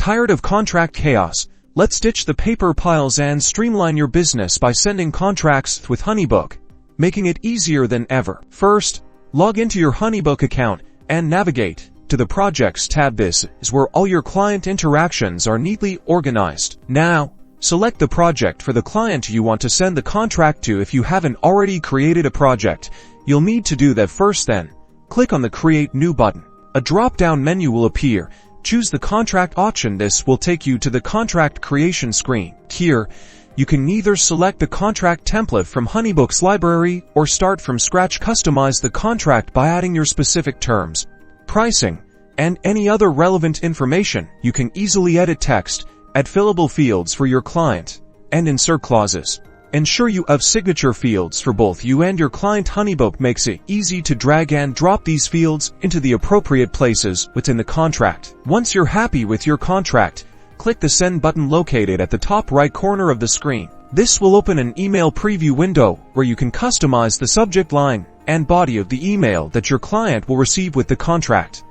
Tired of contract chaos? Let's ditch the paper piles and streamline your business by sending contracts with Honeybook, making it easier than ever. First, log into your Honeybook account and navigate to the Projects tab. This is where all your client interactions are neatly organized. Now, select the project for the client you want to send the contract to. If you haven't already created a project, you'll need to do that first. Then, click on the Create New button. A drop-down menu will appear. Choose the contract option. This will take you to the contract creation screen. Here, you can either select the contract template from Honeybook's library or start from scratch. Customize the contract by adding your specific terms, pricing, and any other relevant information. You can easily edit text, add fillable fields for your client, and insert clauses. Ensure you have signature fields for both you and your client. Honeybook makes it easy to drag and drop these fields into the appropriate places within the contract. Once you're happy with your contract, click the Send button located at the top right corner of the screen. This will open an email preview window where you can customize the subject line and body of the email that your client will receive with the contract.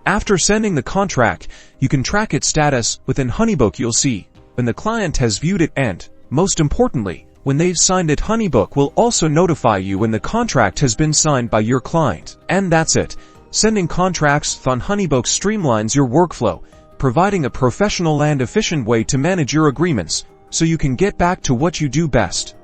After sending the contract, you can track its status within Honeybook. You'll see when the client has viewed it and, most importantly, when they've signed it. Honeybook will also notify you when the contract has been signed by your client. And that's it. Sending contracts on Honeybook streamlines your workflow, providing a professional and efficient way to manage your agreements so you can get back to what you do best.